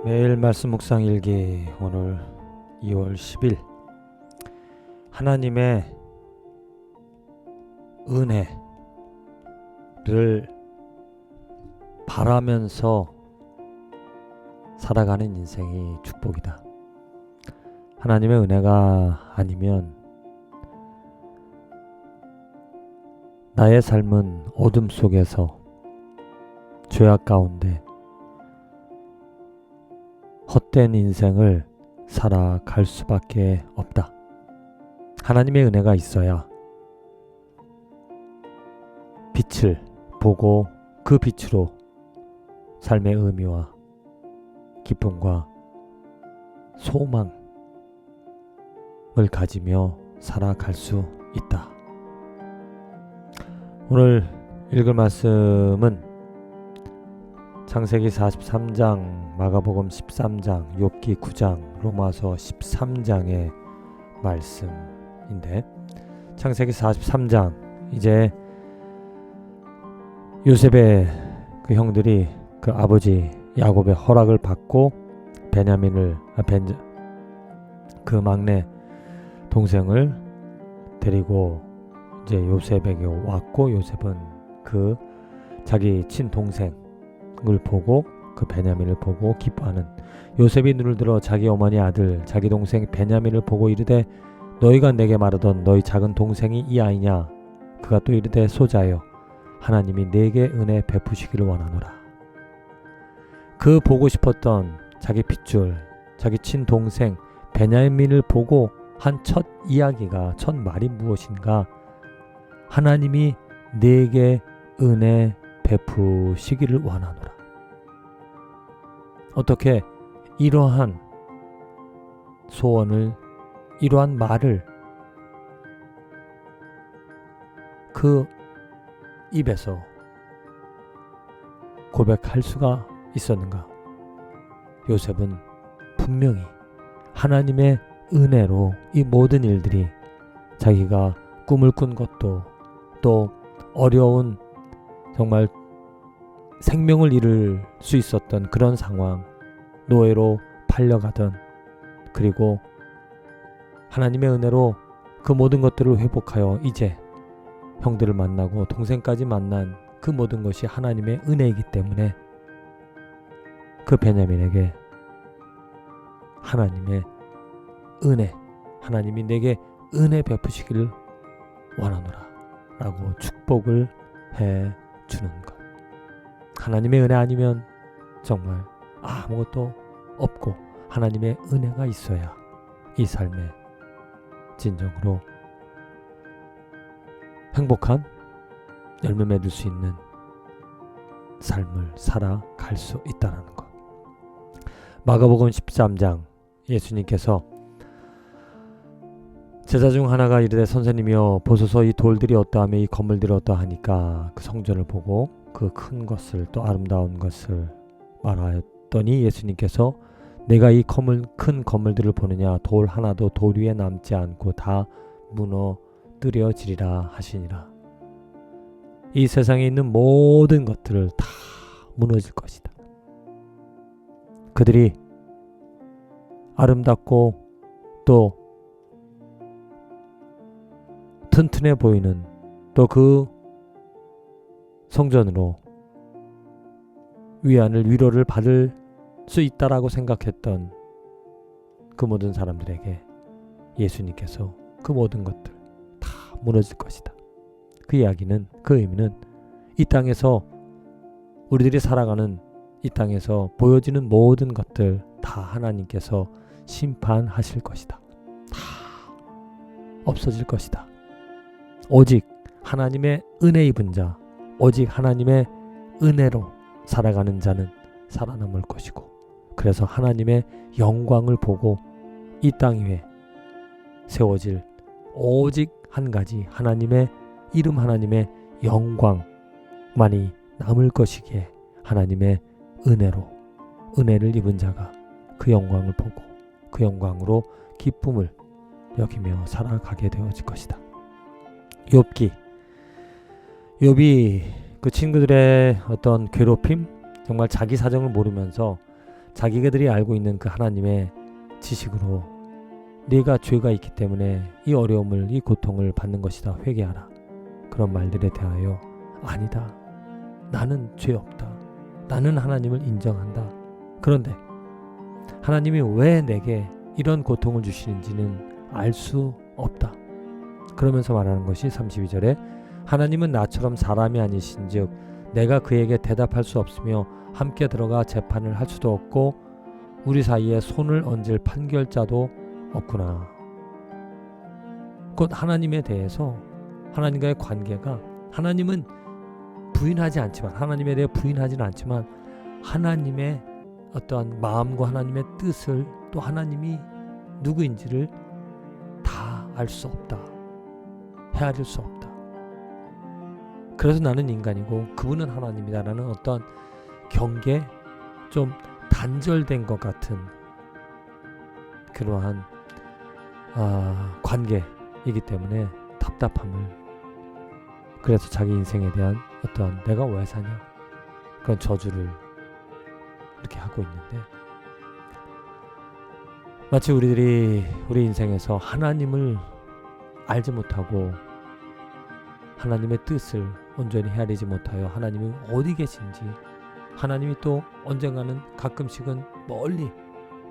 매일 말씀 묵상 일기 오늘 2월 10일 하나님의 은혜를 바라면서 살아가는 인생이 축복이다. 하나님의 은혜가 아니면 나의 삶은 어둠 속에서 죄악 가운데 헛된 인생을 살아갈 수밖에 없다. 하나님의 은혜가 있어야 빛을 보고 그 빛으로 삶의 의미와 기쁨과 소망을 가지며 살아갈 수 있다. 오늘 읽을 말씀은 창세기 43장, 마가복음 13장, 욥기 9장, 로마서 13장의 말씀인데, 창세기 43장, 이제 요셉의 그 형들이 그 아버지 야곱의 허락을 받고 그 막내 동생을 데리고 이제 요셉에게 왔고, 요셉은 그 자기 친동생을 보고 그 베냐민을 보고 기뻐하는, 요셉이 눈을 들어 자기 어머니 아들 자기 동생 베냐민을 보고 이르되 너희가 내게 말하던 너희 작은 동생이 이 아이냐? 그가 또 이르되 소자여 하나님이 내게 은혜 베푸시기를 원하노라. 그 보고 싶었던 자기 핏줄 자기 친동생 베냐민을 보고 한 첫 이야기가, 첫 말이 무엇인가? 하나님이 내게 은혜 베푸시기를 원하노라. 어떻게 이러한 소원을, 이러한 말을 그 입에서 고백할 수가 있었는가? 요셉은 분명히 하나님의 은혜로 이 모든 일들이, 자기가 꿈을 꾼 것도, 또 어려운 정말 생명을 잃을 수 있었던 그런 상황, 노예로 팔려가던, 그리고 하나님의 은혜로 그 모든 것들을 회복하여 이제 형들을 만나고 동생까지 만난 그 모든 것이 하나님의 은혜이기 때문에 그 베냐민에게 하나님의 은혜, 하나님이 내게 은혜 베푸시기를 원하노라 라고 축복을 해 주는 것. 하나님의 은혜 아니면 정말 아무것도 없고, 하나님의 은혜가 있어야 이 삶에 진정으로 행복한 열매 맺을 수 있는 삶을 살아갈 수 있다는 것. 마가복음 13장, 예수님께서 제자 중 하나가 이르되 선생님이여 보소서 이 돌들이 어떠하며 이 건물들이 어떠하니까, 그 성전을 보고 그 큰 것을 또 아름다운 것을 말하였더니 예수님께서 내가 이 큰 건물들을 보느냐? 돌 하나도 돌 위에 남지 않고 다 무너뜨려지리라 하시니라. 이 세상에 있는 모든 것들을 다 무너질 것이다. 그들이 아름답고 또 튼튼해 보이는 또 그 성전으로 위로를 받을 수 있다라고 생각했던 그 모든 사람들에게 예수님께서 그 모든 것들 다 무너질 것이다. 그 이야기는, 그 의미는 이 땅에서 우리들이 살아가는 이 땅에서 보여지는 모든 것들 다 하나님께서 심판하실 것이다. 다 없어질 것이다. 오직 하나님의 은혜 입은 자, 오직 하나님의 은혜로 살아가는 자는 살아남을 것이고, 그래서 하나님의 영광을 보고 이 땅 위에 세워질 오직 한 가지 하나님의 이름, 하나님의 영광만이 남을 것이기에 하나님의 은혜를 입은 자가 그 영광을 보고 그 영광으로 기쁨을 여기며 살아가게 되어질 것이다. 욥이 그 친구들의 어떤 괴롭힘, 정말 자기 사정을 모르면서 자기들이 알고 있는 그 하나님의 지식으로 네가 죄가 있기 때문에 이 어려움을, 이 고통을 받는 것이다, 회개하라, 그런 말들에 대하여 아니다, 나는 죄 없다, 나는 하나님을 인정한다. 그런데 하나님이 왜 내게 이런 고통을 주시는지는 알 수 없다. 그러면서 말하는 것이 32절에 하나님은 나처럼 사람이 아니신즉 내가 그에게 대답할 수 없으며 함께 들어가 재판을 할 수도 없고 우리 사이에 손을 얹을 판결자도 없구나. 곧 하나님에 대해서, 하나님과의 관계가, 하나님은 부인하지 않지만, 하나님에 대해 부인하지는 않지만 하나님의 어떠한 마음과 하나님의 뜻을, 또 하나님이 누구인지를 다 알 수 없다, 헤아릴 수 없다. 그래서 나는 인간이고 그분은 하나님이다라는 어떤 경계, 좀 단절된 것 같은 그러한 관계이기 때문에 답답함을, 그래서 자기 인생에 대한 어떤 내가 왜 사냐, 그런 저주를 이렇게 하고 있는데, 마치 우리들이 우리 인생에서 하나님을 알지 못하고 하나님의 뜻을 온전히 헤아리지 못하여 하나님이 어디 계신지, 하나님이 또 언젠가는 가끔씩은 멀리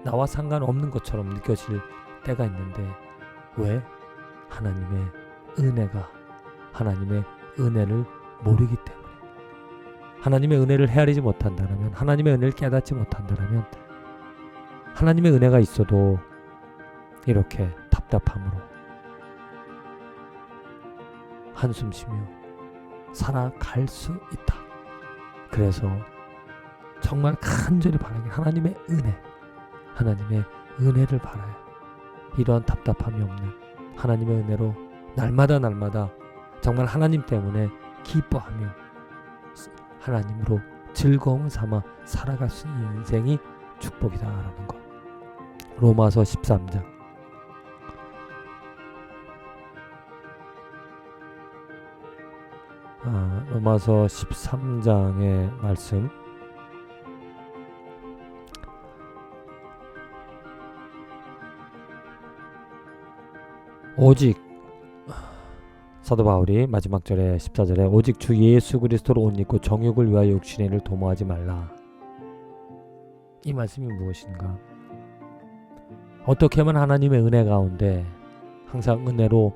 나와 상관없는 것처럼 느껴질 때가 있는데, 왜? 하나님의 은혜가, 하나님의 은혜를 모르기 때문에. 하나님의 은혜를 헤아리지 못한다면, 하나님의 은혜를 깨닫지 못한다면 하나님의 은혜가 있어도 이렇게 답답함으로 한숨 쉬며 살아갈 수 있다. 그래서 정말 간절히 바라기, 하나님의 은혜, 하나님의 은혜를 바라요. 이러한 답답함이 없는 하나님의 은혜로 날마다 정말 하나님 때문에 기뻐하며 하나님으로 즐거움을 삼아 살아갈 수 있는 인생이 축복이다라는 것. 로마서 13장. 로마서 13장의 말씀. 오직 사도 바울이 마지막 절에 14절에 오직 주 예수 그리스도로 옷 입고 정욕을 위하여 육신의 일을 도모하지 말라. 이 말씀이 무엇인가? 어떻게 하면 하나님의 은혜 가운데 항상 은혜로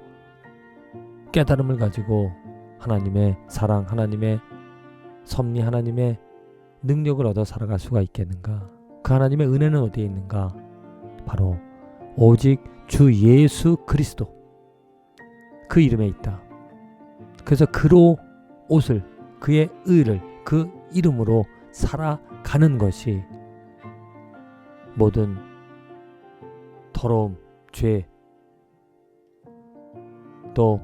깨달음을 가지고 하나님의 사랑, 하나님의 섭리, 하나님의 능력을 얻어 살아갈 수가 있겠는가? 그 하나님의 은혜는 어디에 있는가? 바로 오직 주 예수 그리스도, 그 이름에 있다. 그래서 그로 옷을, 그의 의를, 그 이름으로 살아가는 것이 모든 더러움, 죄, 또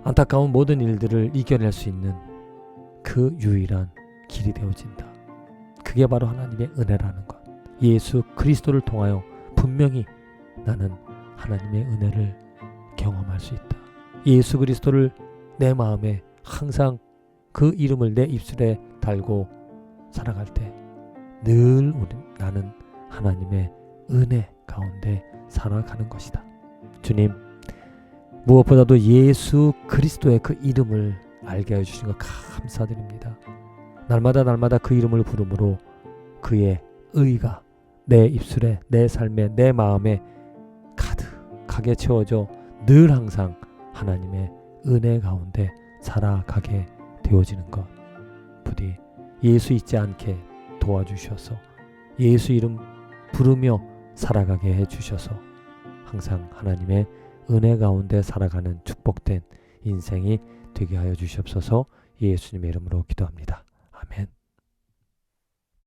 안타까운 모든 일들을 이겨낼 수 있는 그 유일한 길이 되어진다. 그게 바로 하나님의 은혜라는 것. 예수 그리스도를 통하여 분명히 나는 하나님의 은혜를 경험할 수 있다. 예수 그리스도를 내 마음에 항상 그 이름을 내 입술에 달고 살아갈 때 늘 나는 하나님의 은혜 가운데 살아가는 것이다. 주님, 무엇보다도 예수 그리스도의 그 이름을 알게 해주신 것 감사드립니다. 날마다 그 이름을 부름으로 그의 의가 내 입술에, 내 삶에, 내 마음에 가득하게 채워져 늘 항상 하나님의 은혜 가운데 살아가게 되어지는 것, 부디 예수 잊지 않게 도와주셔서 예수 이름 부르며 살아가게 해주셔서 항상 하나님의 은혜 가운데 살아가는 축복된 인생이 되게 하여 주시옵소서. 예수님의 이름으로 기도합니다. 아멘.